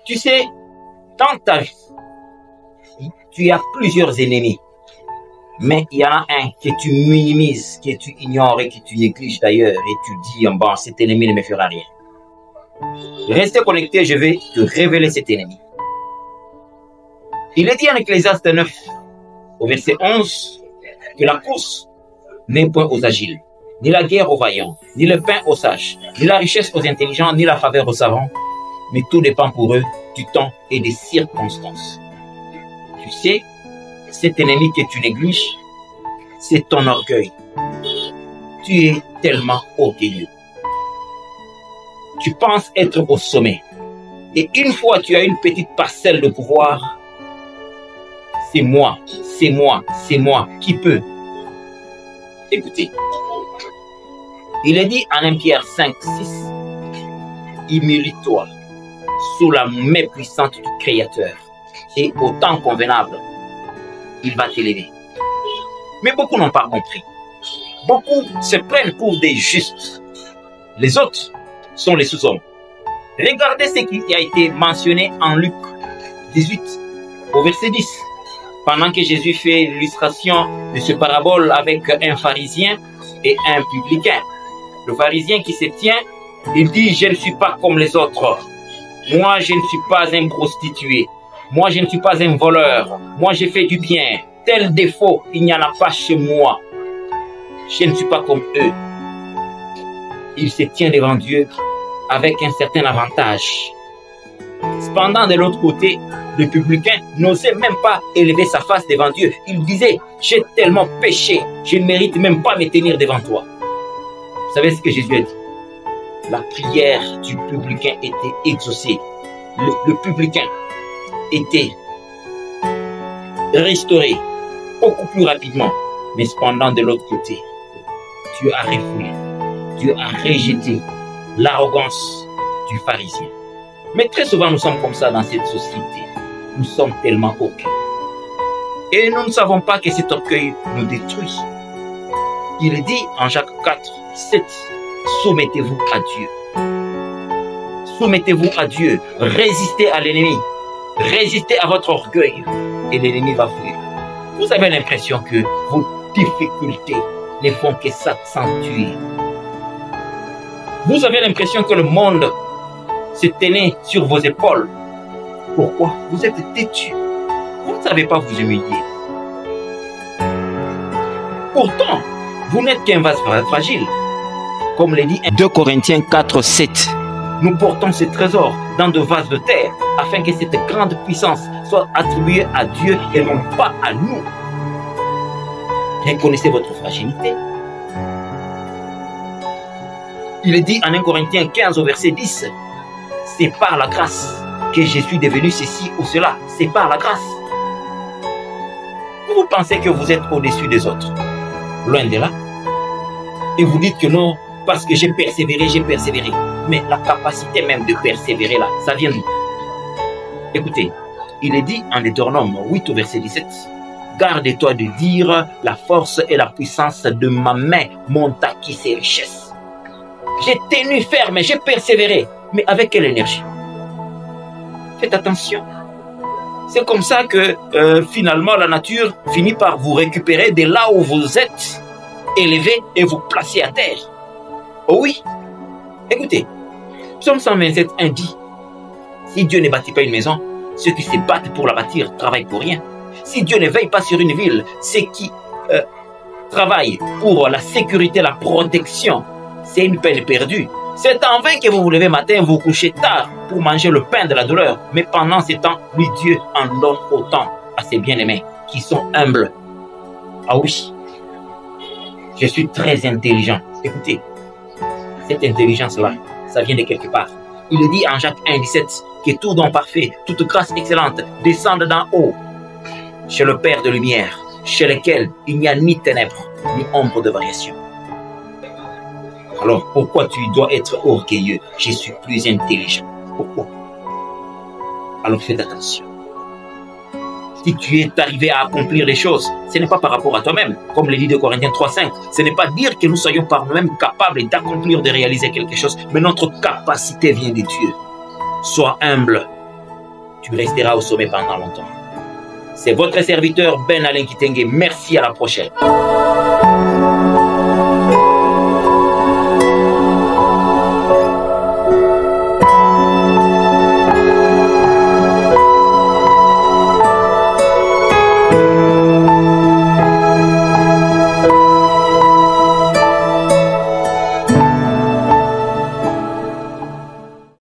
Tu sais, dans ta vie, tu as plusieurs ennemis. Mais il y en a un que tu minimises, que tu ignores et que tu négliges d'ailleurs. Et tu dis, bon, cet ennemi ne me fera rien. Restez connecté, je vais te révéler cet ennemi. Il est dit en Ecclésiaste 9, au verset 11, que la course n'est point aux agiles, ni la guerre aux vaillants, ni le pain aux sages, ni la richesse aux intelligents, ni la faveur aux savants, mais tout dépend pour eux du temps et des circonstances. Tu sais, cet ennemi que tu négliges, c'est ton orgueil. Tu es tellement orgueilleux. Tu penses être au sommet. Et une fois tu as une petite parcelle de pouvoir, c'est moi qui peut. Écoutez, il est dit en 1 Pierre 5, 6, humilie-toi sous la main puissante du Créateur et au temps convenable, il va t'élever. Mais beaucoup n'ont pas compris. Beaucoup se prennent pour des justes. Les autres sont les sous-hommes. Regardez ce qui a été mentionné en Luc 18, au verset 10. Pendant que Jésus fait l'illustration de ce parabole avec un pharisien et un publicain. Le pharisien qui se tient, il dit, je ne suis pas comme les autres. Moi, je ne suis pas un prostitué. Moi, je ne suis pas un voleur. Moi, j'ai fait du bien. Tel défaut, il n'y en a pas chez moi. Je ne suis pas comme eux. Il se tient devant Dieu avec un certain avantage. Cependant, de l'autre côté, le publicain n'osait même pas élever sa face devant Dieu. Il disait, j'ai tellement péché, je ne mérite même pas me tenir devant toi. Vous savez ce que Jésus a dit? La prière du publicain était exaucée. Le publicain était restauré beaucoup plus rapidement. Mais cependant, de l'autre côté, Dieu a refoulé, Dieu a rejeté l'arrogance du pharisien. Mais très souvent, nous sommes comme ça dans cette société. Nous sommes tellement orgueilleux. Et nous ne savons pas que cet orgueil nous détruit. Il est dit en Jacques 4, 7, soumettez-vous à Dieu. Soumettez-vous à Dieu. Résistez à l'ennemi. Résistez à votre orgueil. Et l'ennemi va fuir. Vous avez l'impression que vos difficultés ne font que s'accentuer. Vous avez l'impression que le monde se tenait sur vos épaules. Pourquoi? Vous êtes têtu. Vous ne savez pas vous humilier. Pourtant, vous n'êtes qu'un vase fragile. Comme le dit 2 Corinthiens 4, 7. Nous portons ce trésor dans de vases de terre afin que cette grande puissance soit attribuée à Dieu et non pas à nous. Reconnaissez votre fragilité. Il est dit en 1 Corinthiens 15 au verset 10. C'est par la grâce que je suis devenu ceci ou cela. C'est par la grâce. Vous pensez que vous êtes au-dessus des autres. Loin de là. Et vous dites que non, parce que j'ai persévéré, j'ai persévéré. Mais la capacité même de persévérer là, ça vient d'où? Écoutez, il est dit en Deutéronome 8 au verset 17. Garde-toi de dire, la force et la puissance de ma main m'ont acquis ces richesses. J'ai tenu ferme, j'ai persévéré. Mais avec quelle énergie? Faites attention. C'est comme ça que finalement la nature finit par vous récupérer de là où vous êtes élevé et vous placer à terre. Oh oui. Écoutez, Psaume 127 dit, si Dieu ne bâtit pas une maison, ceux qui se battent pour la bâtir travaillent pour rien. Si Dieu ne veille pas sur une ville, ceux qui travaillent pour la sécurité, la protection, c'est une peine perdue. C'est en vain que vous vous levez matin, vous couchez tard pour manger le pain de la douleur. Mais pendant ce temps, lui, Dieu en donne autant à ses bien-aimés qui sont humbles. Ah oui, je suis très intelligent. Écoutez, cette intelligence-là, ça vient de quelque part. Il est dit en Jacques 1, 17 que tout don parfait, toute grâce excellente descende d'en haut chez le Père de lumière, chez lequel il n'y a ni ténèbres, ni ombre de variation. Alors, pourquoi tu dois être orgueilleux? Je suis plus intelligent. Pourquoi? Alors, faites attention. Si tu es arrivé à accomplir les choses, ce n'est pas par rapport à toi-même. Comme le dit 2 Corinthiens 3,5. Ce n'est pas dire que nous soyons par nous-mêmes capables d'accomplir, de réaliser quelque chose, mais notre capacité vient de Dieu. Sois humble. tu resteras au sommet pendant longtemps. C'est votre serviteur Ben Alain Kitenge. Merci, à la prochaine.